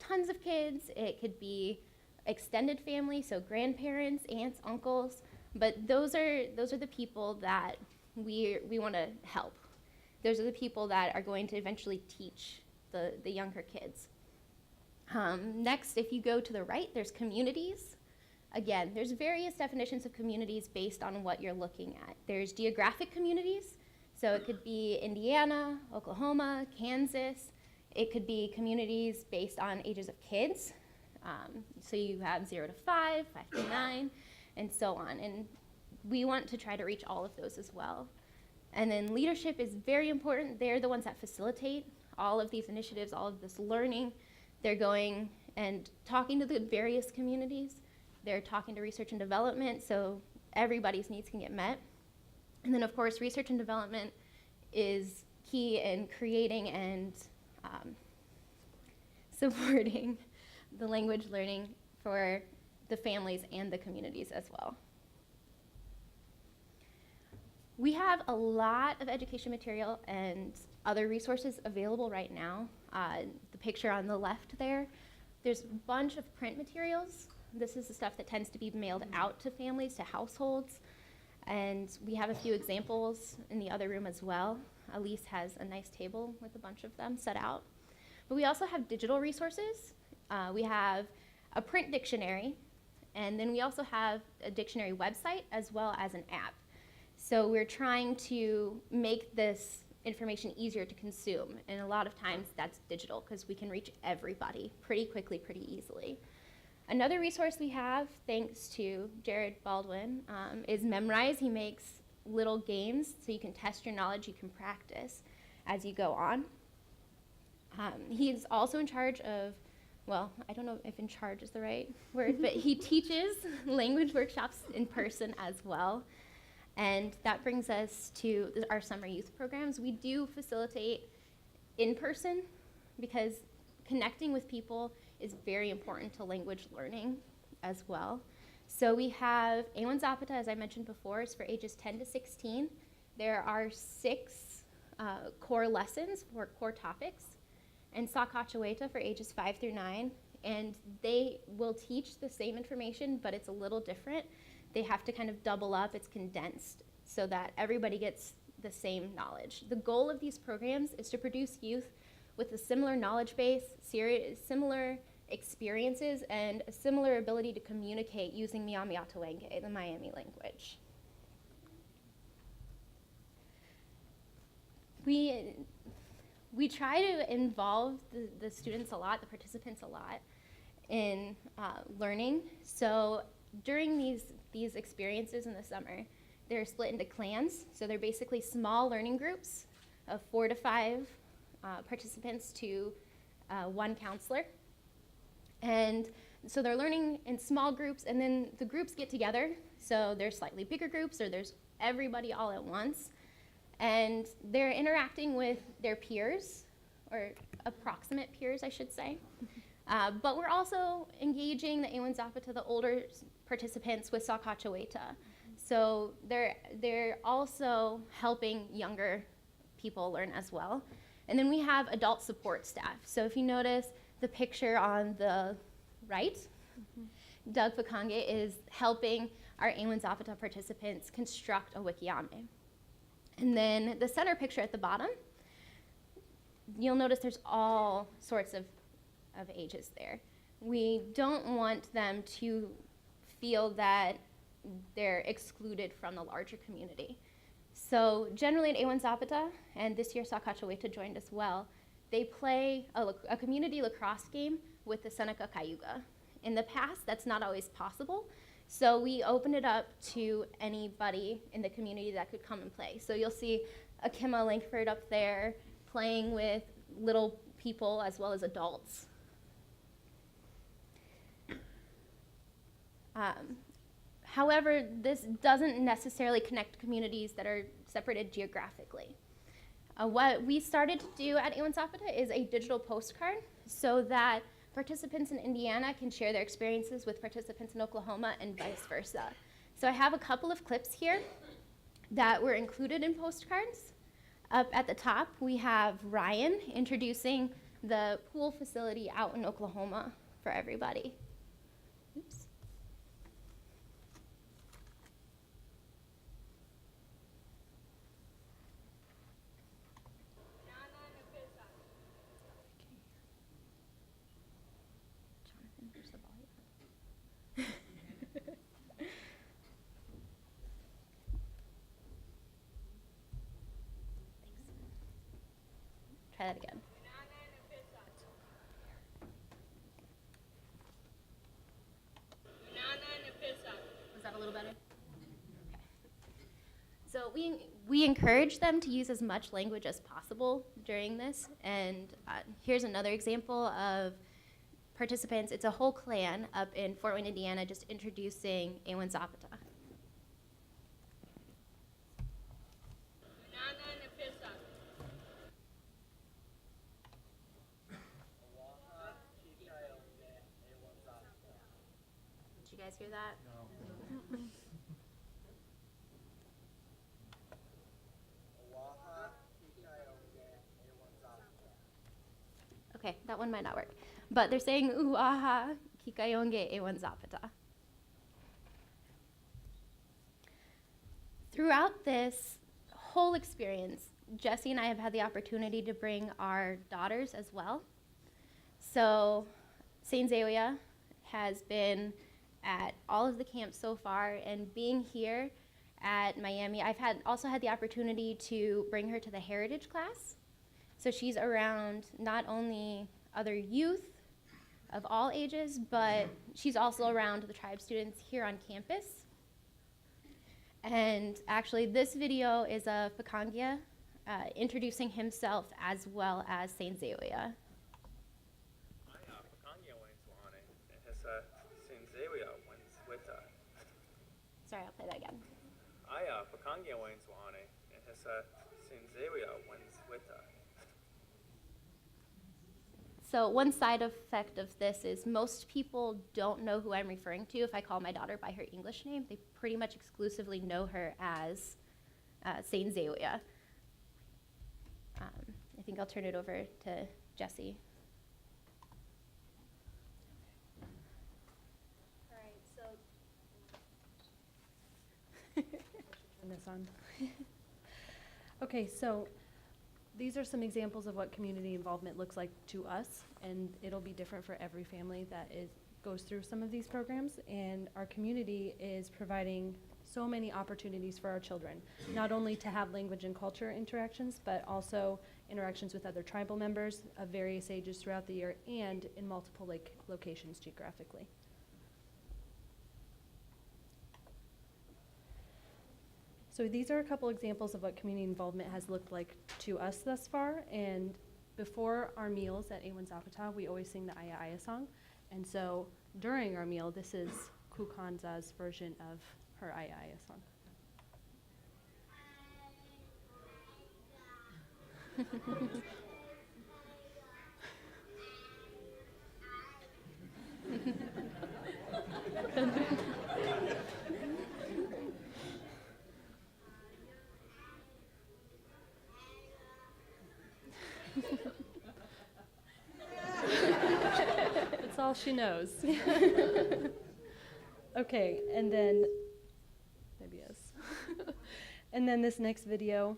tons of kids, it could be extended family, so grandparents, aunts, uncles, but those are the people that we want to help. Those are the people that are going to eventually teach the younger kids. Next, if you go to the right, there's communities. Again, there's various definitions of communities based on what you're looking at. There's geographic communities, so it could be Indiana, Oklahoma, Kansas. It could be communities based on ages of kids. So you have 0 to 5, 5 to 9, and so on. And we want to try to reach all of those as well. And then leadership is very important. They're the ones that facilitate all of these initiatives, all of this learning. They're going and talking to the various communities. They're talking to research and development, so everybody's needs can get met. And then, of course, research and development is key in creating and supporting the language learning for the families and the communities as well. We have a lot of education material and other resources available right now. The picture on the left there's a bunch of print materials. This is the stuff that tends to be mailed out to families, to households. And we have a few examples in the other room as well. Elise has a nice table with a bunch of them set out. But we also have digital resources. We have a print dictionary, and then we also have a dictionary website as well as an app. So we're trying to make this information easier to consume, and a lot of times that's digital because we can reach everybody pretty quickly, pretty easily. Another resource we have, thanks to Jared Baldwin, is Memrise. He makes little games so you can test your knowledge, you can practice as you go on. He's also in charge of, well, I don't know if in charge is the right word, but he teaches language workshops in person as well. And that brings us to our summer youth programs. We do facilitate in person because connecting with people is very important to language learning as well. So we have A1 Zapata, as I mentioned before, is for ages 10 to 16. There are 6 core lessons for core topics, and Sakachaweta for ages 5 through 9. And they will teach the same information, but it's a little different. They have to kind of double up, it's condensed, so that everybody gets the same knowledge. The goal of these programs is to produce youth with a similar knowledge base, similar experiences, and a similar ability to communicate using Myaamiaki, the Miami language. We try to involve the students a lot, the participants a lot, in learning. So during these experiences in the summer, they're split into clans. So they're basically small learning groups of 4 to 5 participants to 1 counselor. And so they're learning in small groups, and then the groups get together. So there's slightly bigger groups, or there's everybody all at once. And they're interacting with their peers, or approximate peers, I should say. But we're also engaging the A1 Zapata, the older participants, with Sakachaweta. So they're also helping younger people learn as well. And then we have adult support staff. So if you notice the picture on the right, Doug Pakange is helping our A1 Zapata participants construct a wiikiaaminki. And then the center picture at the bottom, you'll notice there's all sorts of ages there. We don't want them to feel that they're excluded from the larger community. So generally at A1 Zapata, and this year Sakachaweta joined as well, they play a community lacrosse game with the Seneca Cayuga. In the past, that's not always possible, so we opened it up to anybody in the community that could come and play. So you'll see Akima Langford up there playing with little people as well as adults. However, this doesn't necessarily connect communities that are separated geographically. What we started to do at A1 Zapata is a digital postcard so that participants in Indiana can share their experiences with participants in Oklahoma and vice versa. So I have a couple of clips here that were included in postcards. Up at the top, we have Ryan introducing the pool facility out in Oklahoma for everybody. Oops. Jonathan, where's the volume? Try that again. Was that a little better? Okay. So we encourage them to use as much language as possible during this. And here's another example of participants. It's a whole clan up in Fort Wayne, Indiana, just introducing Ewan Zapata. Did you guys hear that? No. Okay, that one might not work. But they're saying, Uaha, kikayonge, ewan zapata. Throughout this whole experience, Jessie and I have had the opportunity to bring our daughters as well. So Saint Zewiya has been at all of the camps so far, and being here at Myaamia, I've also had the opportunity to bring her to the heritage class. So she's around not only other youth of all ages, but she's also around the tribe students here on campus. And actually, this video is of Pakangia introducing himself as well as Saint Zewiya. Sorry, I'll play that again. So one side effect of this is most people don't know who I'm referring to if I call my daughter by her English name. They pretty much exclusively know her as Saint Zewiya. I think I'll turn it over to Jessie. All right, so turn this on. Okay, so these are some examples of what community involvement looks like to us, and it'll be different for every family that goes through some of these programs. And our community is providing so many opportunities for our children, not only to have language and culture interactions, but also interactions with other tribal members of various ages throughout the year and in multiple locations geographically. So these are a couple examples of what community involvement has looked like to us thus far. And before our meals at Ewan Zapata, we always sing the Aya Aya song. And so during our meal, this is Kukanza's version of her Aya Aya song. It's all she knows. Okay, and then, maybe yes. And then this next video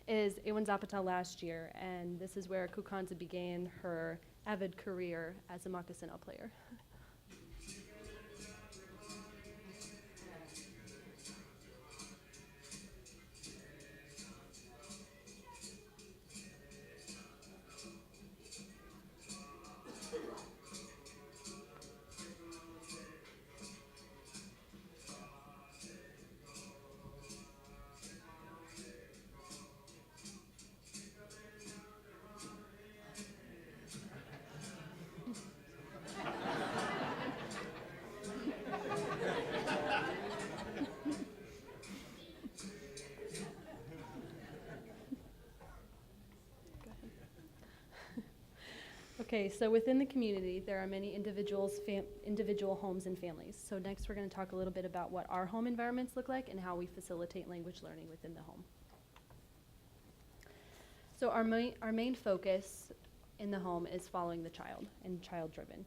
is Ewan Zapata last year, and this is where Kukanza began her avid career as a moccasino player. Okay, so within the community, there are many individual homes and families. So next we're going to talk a little bit about what our home environments look like and how we facilitate language learning within the home. So our main focus in the home is following the child and child-driven.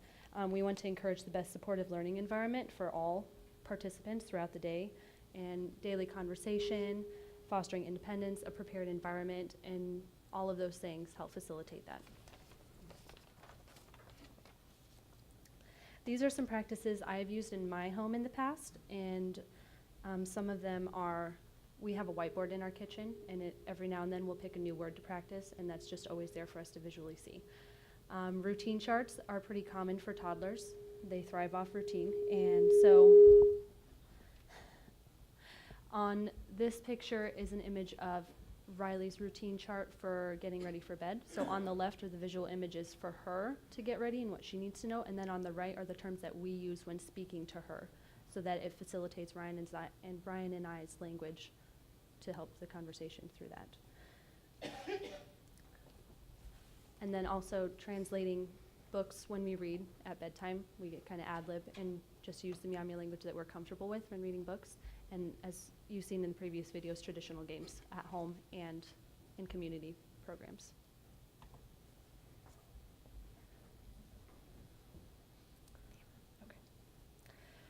We want to encourage the best supportive learning environment for all participants throughout the day, and daily conversation, fostering independence, a prepared environment, and all of those things help facilitate that. These are some practices I've used in my home in the past, and some of them are, we have a whiteboard in our kitchen, and every now and then we'll pick a new word to practice, and that's just always there for us to visually see. Routine charts are pretty common for toddlers. They thrive off routine, and so on this picture is an image of Riley's routine chart for getting ready for bed. So on the left are the visual images for her to get ready and what she needs to know, and then on the right are the terms that we use when speaking to her, so that it facilitates Ryan and I's language to help the conversation through that. And then also translating books when we read at bedtime. We get kind of ad-lib and just use the Myaamia language that we're comfortable with when reading books. And as you've seen in previous videos, traditional games at home and in community programs. Okay.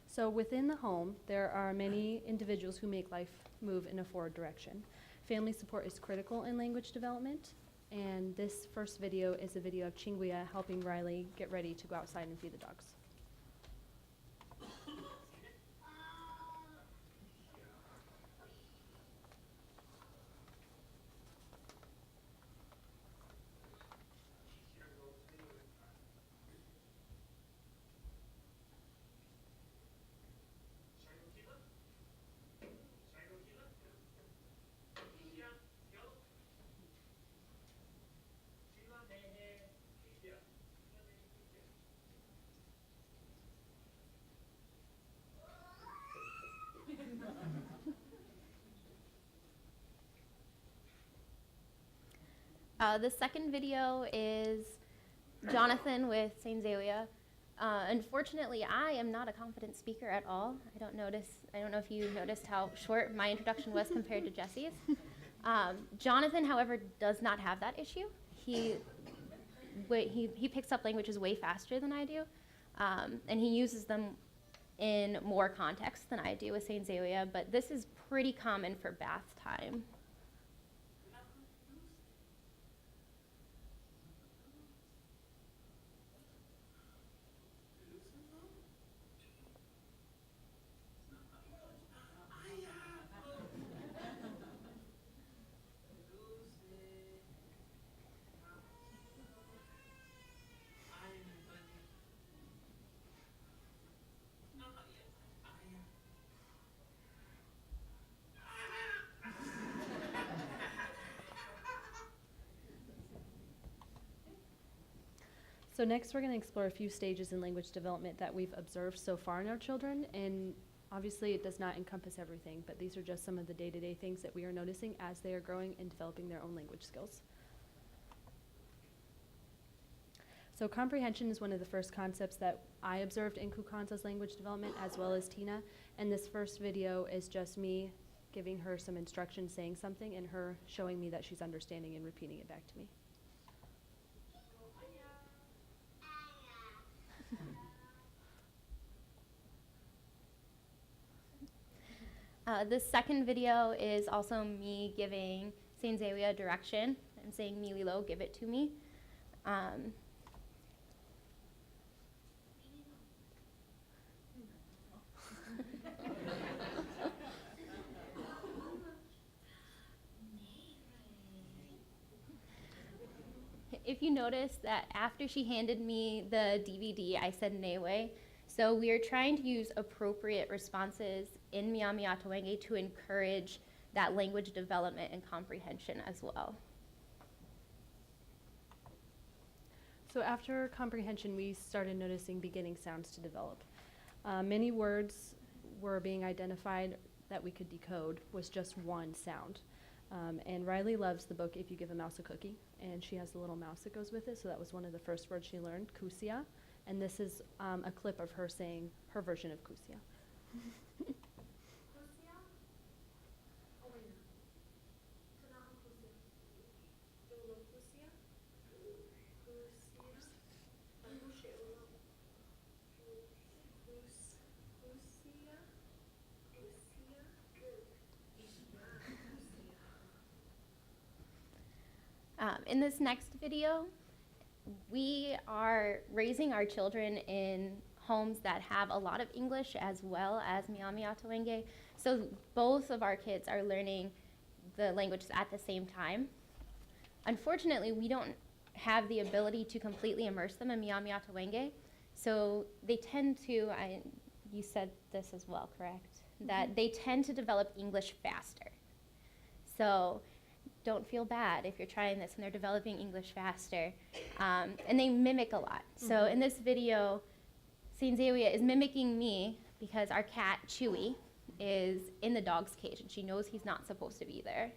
So within the home, there are many individuals who make life move in a forward direction. Family support is critical in language development. And this first video is a video of Chinguya helping Riley get ready to go outside and feed the dogs. The second video is Jonathan with Saint Zelia. Unfortunately, I am not a confident speaker at all. I don't know if you noticed how short my introduction was compared to Jessie's. Jonathan, however, does not have that issue. He picks up languages way faster than I do, and he uses them in more context than I do with Saint Zelia, but this is pretty common for bath time. So next we're going to explore a few stages in language development that we've observed so far in our children, and obviously it does not encompass everything, but these are just some of the day-to-day things that we are noticing as they are growing and developing their own language skills. So comprehension is one of the first concepts that I observed in Kukanza's language development, as well as Tina, and this first video is just me giving her some instructions, saying something, and her showing me that she's understanding and repeating it back to me. The second video is also me giving Saint Zelia direction and saying, Mililo, give it to me. If you notice that after she handed me the DVD, I said Newe. So we are trying to use appropriate responses in Myaamiaki to encourage that language development and comprehension as well. So after comprehension, we started noticing beginning sounds to develop. Many words were being identified that we could decode was just one sound. And Riley loves the book If You Give a Mouse a Cookie, and she has a little mouse that goes with it, so that was one of the first words she learned, kusia. And this is a clip of her saying her version of kusia. in this next video, we are raising our children in homes that have a lot of English as well as Myaamiaki. So both of our kids are learning the languages at the same time. Unfortunately, we don't have the ability to completely immerse them in Myaamiaki. So they tend to, you said this as well, correct? That they tend to develop English faster. So don't feel bad if you're trying this and they're developing English faster. And they mimic a lot. So in this video, Sainzewia is mimicking me because our cat, Chewy, is in the dog's cage and she knows he's not supposed to be there.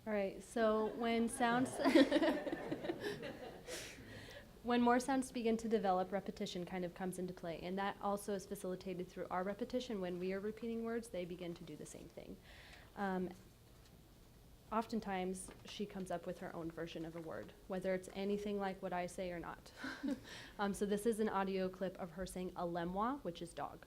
All right, so when more sounds begin to develop, repetition kind of comes into play, and that also is facilitated through our repetition. When we are repeating words, they begin to do the same thing. Oftentimes, she comes up with her own version of a word, whether it's anything like what I say or not. So this is an audio clip of her saying alemwa, which is dog.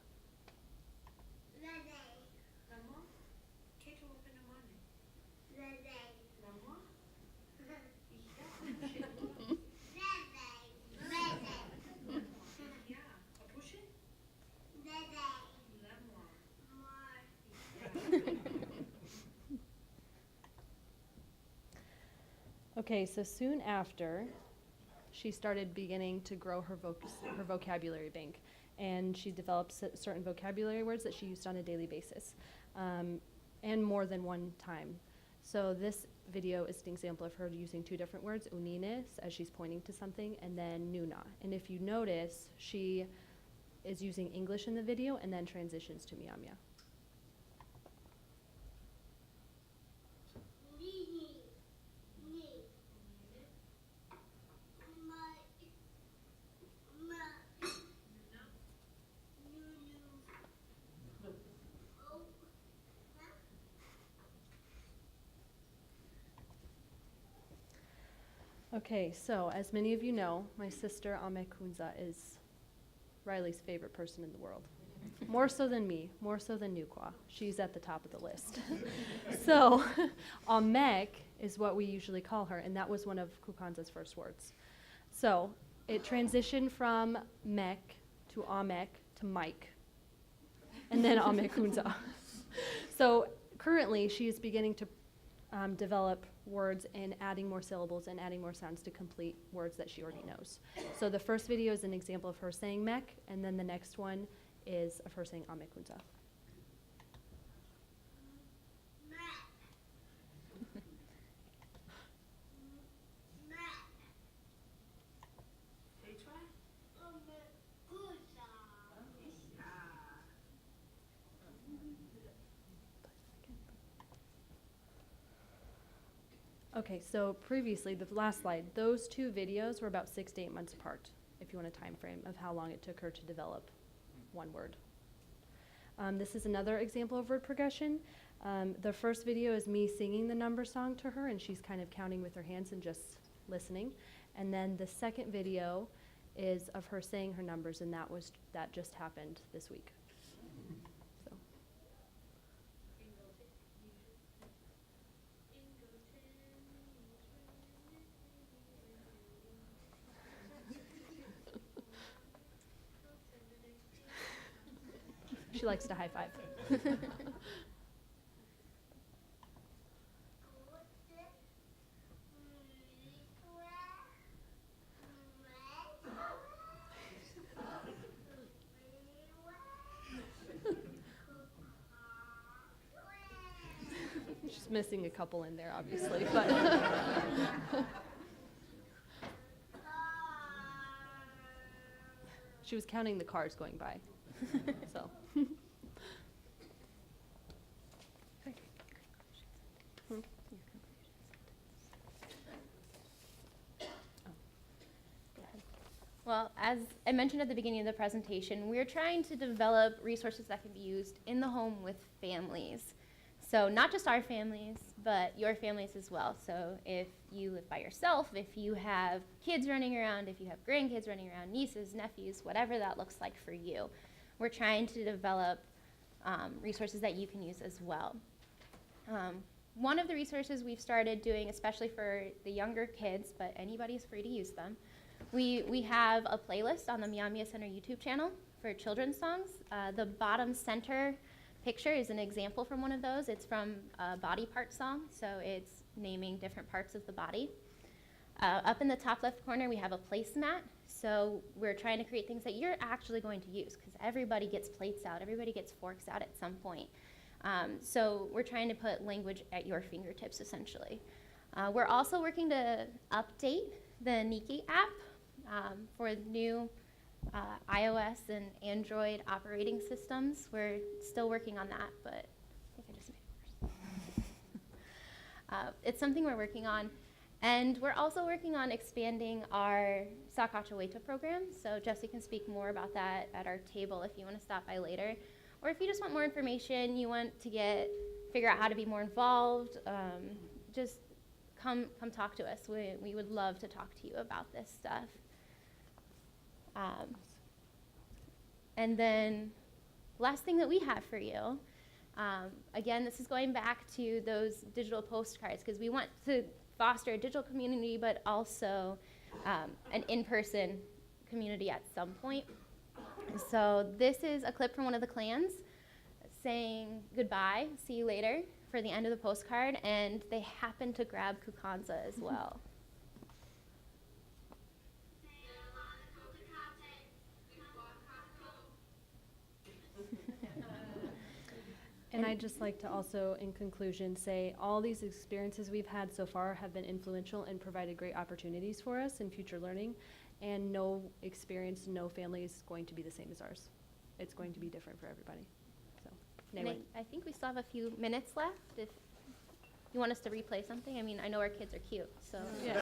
Okay, so soon after, she started beginning to grow her vocabulary bank, and she developed certain vocabulary words that she used on a daily basis, and more than one time. So this video is an example of her using two different words, unines, as she's pointing to something, and then nuna. And if you notice, she is using English in the video and then transitions to Myaamia. Okay, so as many of you know, my sister Amekunza is Riley's favorite person in the world. More so than me, more so than Nukwa. She's at the top of the list. So Amek is what we usually call her, and that was one of Kukanza's first words. So it transitioned from Mek to Amek to Mike, and then Amekunza. So currently she is beginning to develop words and adding more syllables and adding more sounds to complete words that she already knows. So the first video is an example of her saying mek, and then the next one is of her saying amekunza. Okay, so previously, the last slide, those two videos were about 6 to 8 months apart, if you want a time frame of how long it took her to develop one word. This is another example of word progression. The first video is me singing the number song to her, and she's kind of counting with her hands and just listening. And then the second video is of her saying her numbers, and that just happened this week. So. She likes to high five. She's missing a couple in there, obviously, but. She was counting the cars going by, so. Well, as I mentioned at the beginning of the presentation, we're trying to develop resources that can be used in the home with families. So not just our families, but your families as well. So if you live by yourself, if you have kids running around, if you have grandkids running around, nieces, nephews, whatever that looks like for you, we're trying to develop resources that you can use as well. One of the resources we've started doing, especially for the younger kids, but anybody's free to use them, we have a playlist on the Myaamia Center YouTube channel for children's songs. The bottom center picture is an example from one of those. It's from a body part song, so it's naming different parts of the body. Up in the top left corner, we have a placemat. So we're trying to create things that you're actually going to use, because everybody gets plates out, everybody gets forks out at some point. So we're trying to put language at your fingertips, essentially. We're also working to update the Niki app for new iOS and Android operating systems. We're still working on that, but I think I just made it worse. It's something we're working on. And we're also working on expanding our Sakachaweta program. So Jessie can speak more about that at our table if you want to stop by later. Or if you just want more information, you want to figure out how to be more involved, just come talk to us. We would love to talk to you about this stuff. And then last thing that we have for you, again, this is going back to those digital postcards, because we want to foster a digital community, but also an in-person community at some point. So this is a clip from one of the clans saying goodbye, see you later, for the end of the postcard, and they happen to grab Kukanza as well. And I'd just like to also, in conclusion, say all these experiences we've had so far have been influential and provided great opportunities for us in future learning. And no experience, no family is going to be the same as ours. It's going to be different for everybody. So, anyway. I think we still have a few minutes left if you want us to replay something. I mean, I know our kids are cute, so. Yeah.